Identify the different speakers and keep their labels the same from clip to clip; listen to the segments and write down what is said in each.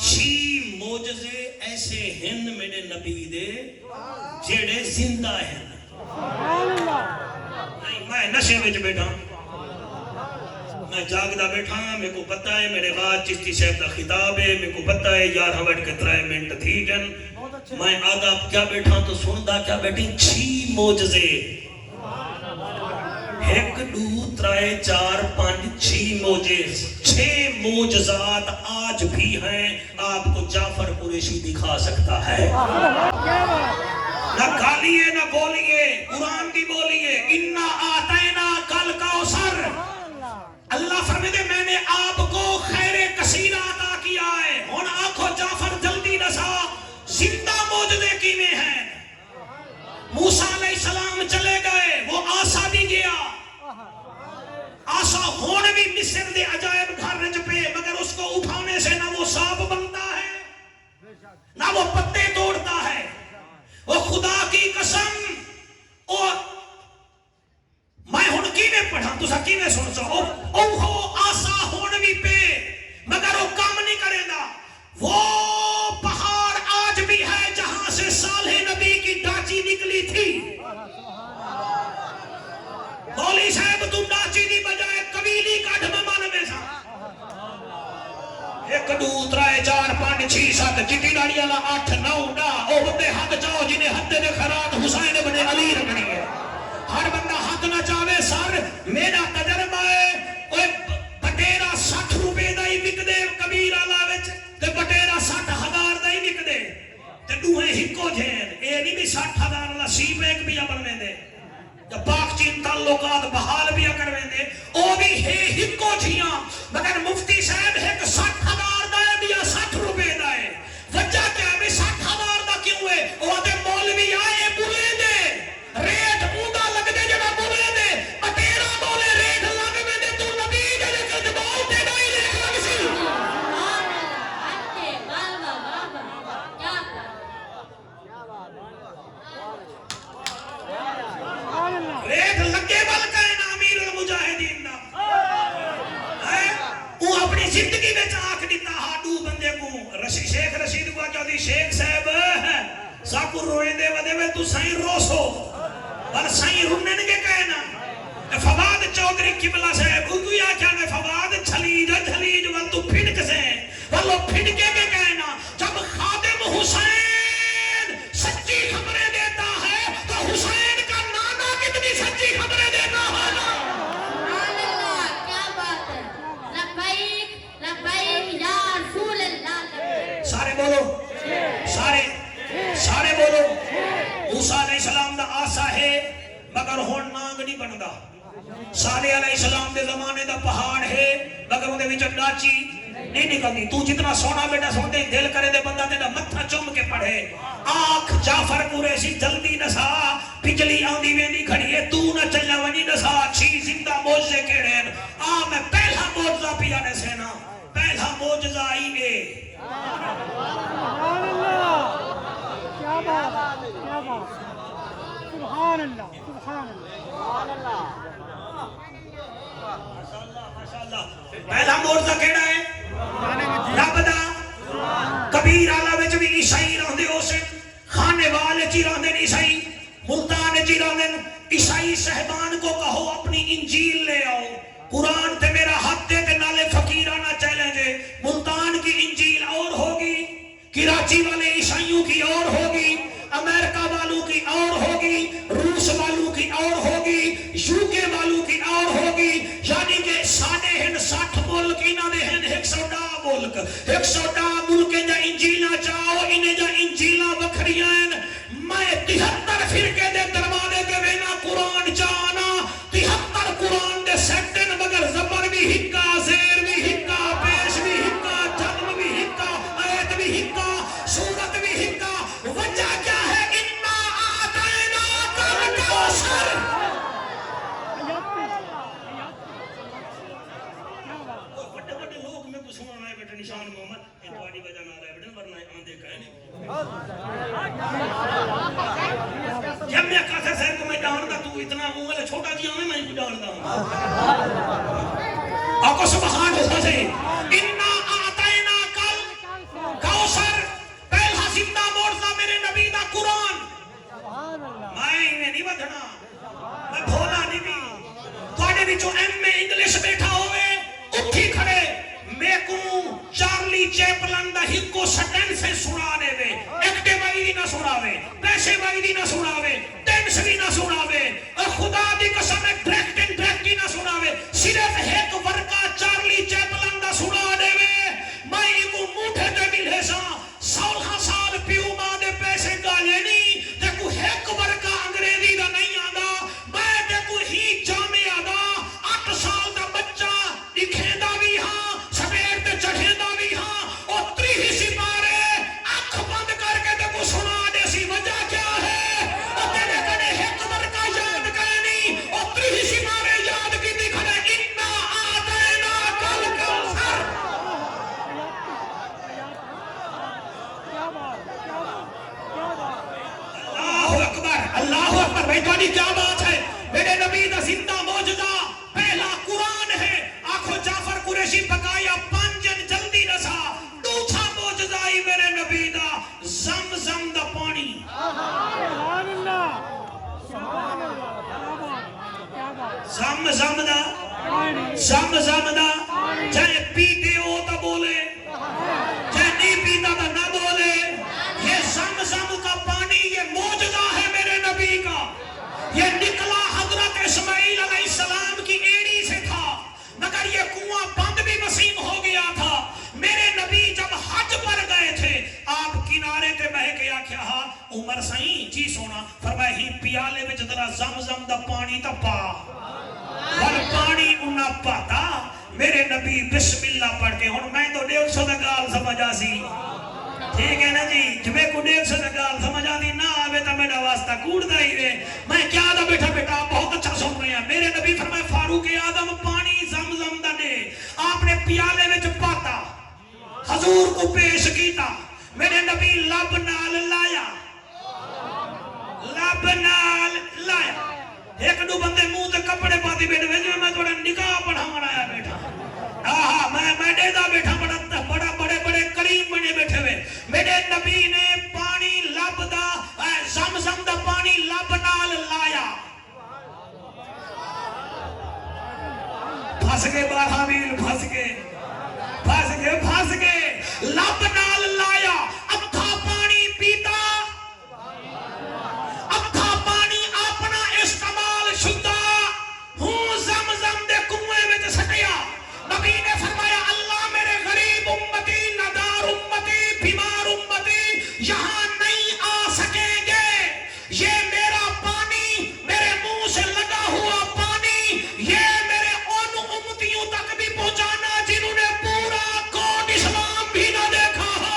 Speaker 1: چھی موجزے ایسے ہن میرے نبی دے جیڑے زندہ ہیں. نہیں میں نشے وچ بیٹھا, میں جاگدا بیٹھا, میرے کو پتہ ہے میرے بعد چشتی صاحب دا خطاب ہے, میرے کو پتہ ہے 11:03 منٹ تھی جن, میں آدھا کیا بیٹھا تو سندا کیا بیٹھی, چھی موجزے 1 2 3 4 5 6 موجز, 6 موجزات آج بھی ہیں. آپ کو جعفر قریشی دکھا سکتا ہے. نہ گالیے نہ بولیے, قرآن کی بولیے. اِنَّا آتَيْنَا کَلْ کَوْثَرَ, اللہ فرمائے میں نے آپ کو خیر کثیر عطا کیا ہے. ہن آنکھو جعفر جلدی نسا زندہ موجزے کی میں ہیں. موسیٰ علیہ السلام چلے گئے, وہ آسا بھی گیا, آسا ہون بھی مصر دے عجائب گھر رج پہ, مگر اس کو اٹھانے سے نہ وہ سانپ بنتا ہے نہ وہ پتے توڑتا ہے. وہ خدا کی قسم, میں ہن کی میں پڑھا تو سا کی میں سن سو, اوہو آسا ہون بھی پہ مگر وہ کام نہیں کرے گا. وہ پہاڑ آج بھی ہے جہاں سے صالح نبی کی ڈاچی نکلی تھی. مولی صاحب تو ڈاچی دی بجائے قبیلی کاٹھ میں مان میں سا. 1 2 3 4 5 6 7 چٹی ڈاڑی والا 8 9 ڈا, او بندے ہاتھ چاہو جنہیں ہاتھ دے خرات حسین بن علی رکھنی ہے. ہر بندہ ہاتھ نہ چاہے سر. میرا تجربہ ہے اوے بٹیرا 60 روپے دا ہی وک دے کبیر والا وچ, تے بٹیرا 60,000 دا ہی وک دے, تے دوہے ہکو جھین. اے نہیں بھی 60,000 والا سی پیک بھی بنویں دے, پاک چین تعلقات بحال بھی کرویں دے, او بھی ہے ہکو جھیاں. مگر مفتی صاحب ہے کہ 60,000 دا ہے یا 60 روپے دا ہے. وجہ کیا ہے 60,000 دا کیوں ہے؟ وہ دے مولوی آئے بولے دے ریٹ اوندا لگ دے جڑا بولے دے, اٹیرا بولے ریٹ لگ میں دے, تو نبی دے لکھت بول تے ڈائی ریٹ لگ سی. ریٹ لگے بل کہیں امیر المجاہدین دا. وہ اپنی زندگی میں آنکھ دیتا ہاڈو بندے کو. شیخ رشید کو چاہتی شیخ صاحب ساکو روئے دے ودے میں تو سائیں روسو بل سائیں رنن کے کہنا. فواد چودری قبلہ صاحب کو یا کہنے فواد چھلیج ول تو پھنک سے ولو پھنکے کے کہنا. جب خادم حسین سچی خبریں دیتا ہے تو حسین کا نانا کتنی سچی خبریں دیتا ہے.
Speaker 2: کیا بات ہے, لبیک لبیک یا رسول اللہ.
Speaker 1: سارے بولو, سارے بولو. موسیٰ علیہ السلام دا آسا ہے مگر ہون نانگ نہیں بندا. صالح علیہ السلام دے زمانے دا پہاڑ ہے مگر وہ دے وچ ڈاچی نہیں نکلتی. تو جتنا سونا بیٹا سنتے دل کرے دے بندہ تیرا متھا چوم کے پڑھے. آنکھ جعفر قریشی جلدی نسا, بجلی آندی ویندی کھڑی ہے, تو نہ چلا ونی نسا. 6 زندہ موجزے کیڑے ہیں. میں پہلا موجزہ پیا نے سینا, پہلا موجزہ ہی ہے.
Speaker 3: سبحان اللہ, کیا بات, کیا بات, سبحان اللہ, سبحان اللہ.
Speaker 1: پہلا موجزہ کیڑا ہے رب دا. کبیر آلہ وچ بھی عیسائی رہندے ہو سے, خانے والے چی رہندے عیسائی, ملتان چی رہندے عیسائی. صاحبان کو کہو اپنی انجیل لے آؤ, قرآن تے میرا حق دے تے نالے فقیرانہ چیلنج ہے. ملتان کی انجیل اور ہوگی, کراچی والے عیسائیوں کی اور ہوگی, امریکہ والوں کی اور ہوگی, روس والوں کی اور ہوگی, UK والوں کی اور ہوگی. یعنی کہ ساڑھے ہن 60 ملک انہاں دے ہن 110 ملک, 110 ملک جا انجیلاں چاہو, انہیں جا انجیلاں وکھریاں ہیں. میں 73 فرقے دے دروازے کے وینا قرآن چاہنا, 73 قرآن دے سیٹن مگر زبر بھی ہکا, زیر بھی ہکا, پیش بھی ہکا, جنم بھی ہکا, آیت بھی ہکا, سورت بھی ہکا. وجہ کیا ہے؟ اِنَّا آتَيْنَاكَ الْكَوْثَرَ. بڑے بڑے لوگ میں کو سننا ہے بیٹا نشان محمد ان تواڈی وجہ نال ہے بیٹا, ورنہ آندے کہیں نہیں. جب میں کہتا صاحب کو میں جانتا, تو اتنا اونگل چھوٹا جی ہمیں میں جانتا ہوں. آقا سبحان اللہ سے اِنَّا آتَيْنَاكَ سجنا میں بھولا نہیں بھی تھوڑے بھی جو ایم اے انگلش بیٹھا ہوئے اٹھی کھڑے میں کو چارلی چیپلن دا ہکو سٹینس سنانے وے ایکٹے بائی دی نہ سناوے پیسے بائی دی نہ سناوے ٹینس بھی نہ سناوے اور خدا دی قسم ہے ڈریکٹ نہ سناوے صرف ایک ورکا چارلی چیپلن دا سنانے وے میں کو موٹھے دے ملے سا سال پیو ماں دے پیسے گالے نہیں تے کو ایک ورکا انگریزی دا نہیں آدھا میں تے کو ہی جامع آدھا 8 سال دا بچہ دکھیں دا بھی ہاں سبیر تے چڑھیں دا بھی ہاں اور 30 سپارے آنکھ بند کر کے تے کو سنا دے سی وجہ کیا ہے اور تیرے کنے ایک ورکا یاد کرنی اور 30 سپارے یاد کی دکھنے اِنَّا آتَيْنَاكَ الْكَوْثَرَ اللہ اکبر بھائی توڑی کیا بات ہے میرے نبی دا زندہ موجزہ پہلا قرآن ہے آنکھوں جعفر قریشی پکایا پانجن جلدی رسا دوسرا موجزہ ہی میرے نبی دا زمزم دا پانی
Speaker 3: سبحان اللہ سبحان اللہ
Speaker 1: زمزم دا چاہے پیتے ہو تو بولے چاہے نہیں پیتا تو نہ بولے یہ زمزم کا پانی یہ موجزہ ہے میرے نبی کا یہ نکلا حضرت اسماعیل علیہ السلام کی ایڑی سے تھا مگر یہ کنواں بند بھی وسیم ہو گیا تھا میرے نبی جب حج پر گئے تھے آپ کنارے تے بہ کے آکھیا عمر سائیں جی سونا فرمایا ہی پیالے وچ ذرا زمزم دا پانی تا پا اور پانی انہا پاتا میرے نبی بسم اللہ پڑھ کے ہن میں تو 150 دا گال سمجھا سی ٹھیک ہے نا جی جمیں کو 150 دا گال سمجھا دی نہ آوے تا میرا واسطہ کوڑ دا ہی رہے میں کیا دا بیٹھا بیٹا بہت اچھا سن رہے ہیں میرے نبی فرمائے فاروق اعظم پانی زمزم دا دے آپ نے پیالے وچ پاتا حضور کو پیش کیتا میرے نبی لب نال لایا ایک دو بندے منہ تے کپڑے پاتی بیٹھے ویجے میں تھوڑا نکاح پڑھاون آیا بیٹھا میں ڈیدا بیٹھا بڑے بڑے کریم بنے بیٹھے ہوئے میرے نبی نے پانی لب دا زمزم دا پانی لب نال لایا پھنس گئے بارحاویل پھنس گئے لب نال لایا اتھا پانی پیتا اتھا پانی اپنا استعمال شدہ ہوں زمزم دے کنویں میں سٹیا نبی نے فرمایا اللہ میرے غریب امتی ندار امتی بیمار امتی یہاں نہیں آ سکیں گے یہ میرا پانی میرے منہ سے لگا ہوا پانی یہ میرے ان امتیوں تک بھی پہنچانا جنہوں نے پورا کون اسلام بھی نہ دیکھا ہو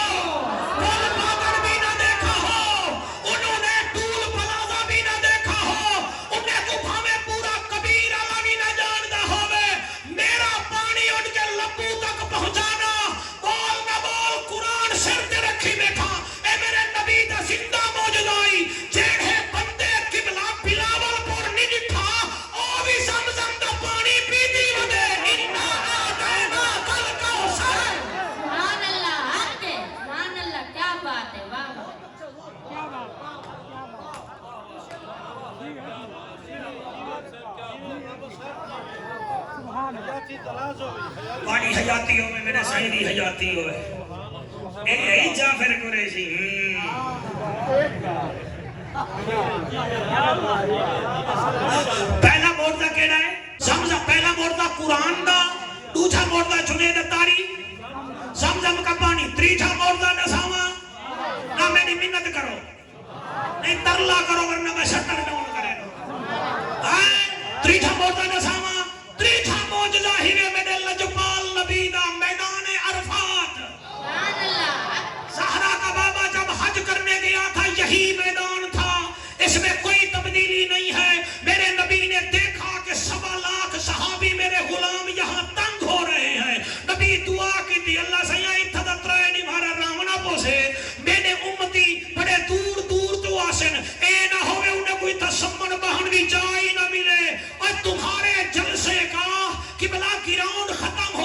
Speaker 1: کل پاکر بھی نہ دیکھا ہو انہوں نے ٹول پلازا بھی نہ دیکھا ہو انہیں کو بھامے پورا کبیر اللہ بھی نہ جانتا ہوئے میرا پانی ان کے لبو تک پہنچانا بول نہ بول قرآن سر تے رکھی بیٹھا اے میرے نبی دا زندہ موجودائی جیڑے بندے قبلہ بلاول پور نہیں جٹھا او بھی زمزم دا پانی پیتی ودے اِنَّا آتَيْنَاكَ الْكَوْثَرَ
Speaker 2: سبحان اللہ حق ہے سبحان اللہ کیا بات ہے واہ
Speaker 3: کیا بات سبحان اللہ
Speaker 1: پانی حیاتی ہوئے میرے سائنی حیاتی ہوئے اے جعفر قریشی پہلا موردہ کیڑا ہے زمزم پہلا موردہ قرآن دا دوسرا موردہ جنید تاری زمزم کا پانی تیسرا موردہ نساما نہ میری منت کرو نہیں ترلا کرو ورنہ میں شٹر ڈاؤن کرے تیسرا موردہ نساما تیسرا موجزہ ہی میں میرے لجپال نبی دا میدان عرفات
Speaker 2: سبحان اللہ
Speaker 1: زہرا کا بابا جب حج کرنے گیا تھا یہی میدان تھا اس میں کوئی تبدیلی نہیں ہے میرے نبی نے دیکھا کہ 1.25 لاکھ صحابی میرے غلام یہاں تنگ ہو رہے ہیں نبی دعا کی تھی اللہ سیائی تھدترائے نمارا رامنا پوسے میرے امتی بڑے دور دور تو آسن اے نہ ہوئے انہیں کوئی تسمن بہن بھی جائی نہ ملے اور تمہارے جلسے کا قبلہ گراؤنڈ ختم ہو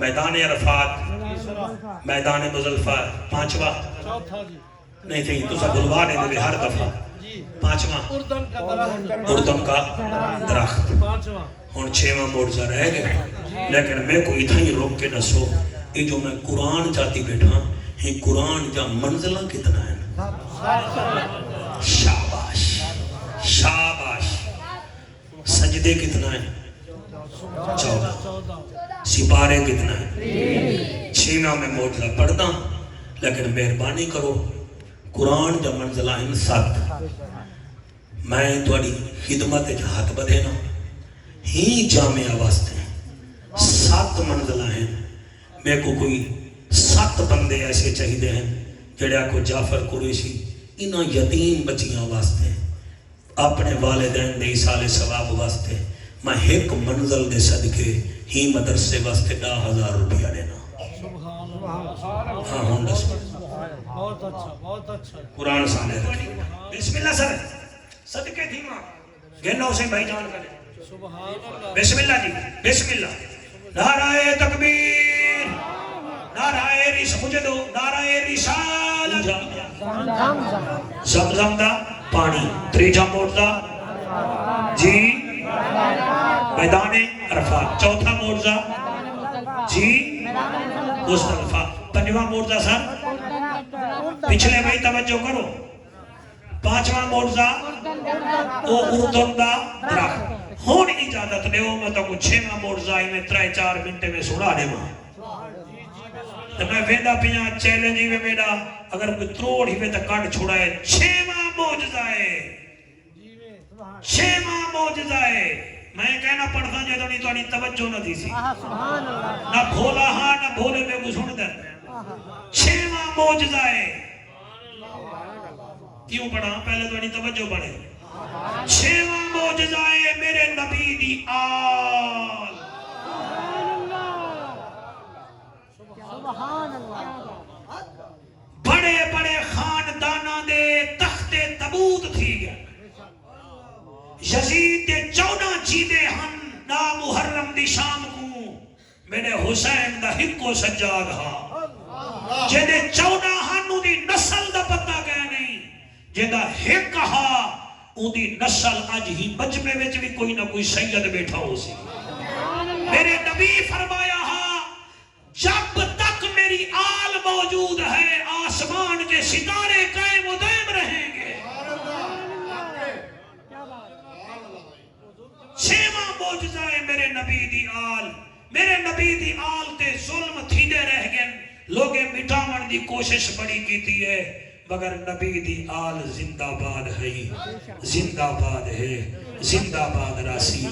Speaker 1: میدان عرفات، میدان مزدلفہ، پانچواں
Speaker 3: چوتھا جی
Speaker 1: نہیں تھی تو سب بلوا نہیں دے ہر دفعہ،
Speaker 3: جی
Speaker 1: پانچواں
Speaker 3: اردن کا درخت،
Speaker 1: اردن کا درخت،
Speaker 3: پانچواں
Speaker 1: ہن چھواں معجزہ رہ گیا، لیکن میں کو اتنا ہی روک کے نسو یہ جو میں قرآن چاہتی بیٹھا ہی قرآن جا منزلہ کتنا ہے؟ شاباش شاباش، سجدے کتنا ہے؟ 14، سپارے کتنا ہے؟ 6 میں معجزہ پڑھتا لیکن مہربانی کرو قرآن جا منزلہ ہیں 7، میں تھوڑی خدمت ہاتھ بدھے نا ہی جامعہ واسطے 7 منزلہ ہیں، میں کو کوئی 7 بندے ایسے چاہیے ہیں جڑیا کو جعفر قریشی انہاں یتیم بچیاں واسطے اپنے والدین دے ایصال ثواب واسطے میں ایک منزل دے صدقے ہی مدرسے واسطے 10,000 روپیہ دینا۔ ہاں ہوں دس
Speaker 3: بہت اچھا بہت اچھا
Speaker 1: قرآن سامنے رکھیں، بسم اللہ سر صدقے تھی ماں گھنہ اسے بھائی جان کرے،
Speaker 3: سبحان اللہ
Speaker 1: بسم اللہ جی بسم اللہ، نعرہ تکبیر، نعرہ مجھے دو نعرہ رسالت، زمزم دا پانی، تریجا معجزہ جی میدان عرفات، چوتھا معجزہ جی مزدلفہ، 5واں معجزہ سر پچھلے بھائی توجہ کرو، 5واں معجزہ او اردن دا درخت، ہون اجازت دے ہو میں تو کو 6واں معجزہ ہی میں 3-4 منٹے میں سنا دے ماں تو میں ویدہ پیاں چیلنجی میں میڈا اگر کوئی تروڑ ہی میں تو کٹ چھوڑا ہے، 6واں معجزہ ہے، 6واں معجزہ ہے، میں کہنا پڑھتا جائے تو نہیں تو نہیں توجہ نہ دی سی، نہ بھولا ہاں نہ بھولے میں کو سن دے، 6واں معجزہ ہے، کیوں پڑھا پہلے تو نہیں توجہ پڑھے، 6واں معجزہ ہے میرے نبی دی آل، بڑے بڑے خاندانہ دے تخت تبوت تھی گیا، یزید دے 14 چیدے ہن نا محرم دی شام کو میرے حسین دا ہکو سجاد ہا، جیدے 14 ہنو دی نسل دا پتہ گیا نہیں، جیدہ ہک ہا ان دی نسل آج ہی بچپے وچ بھی کوئی نہ کوئی سید بیٹھا ہو سی، میرے نبی فرمایا ہا جب تک میری آل موجود ہے آسمان کے ستارے قائم و دائم رہیں گے، 6واں معجزہ ہے میرے نبی دی آل، میرے نبی دی آل تے ظلم تھیدے رہ گئے، لوگے مٹاون دی کوشش بڑی کیتی ہے، مگر نبی دی آل زندہ باد ہے، زندہ باد ہے، زندہ باد راسی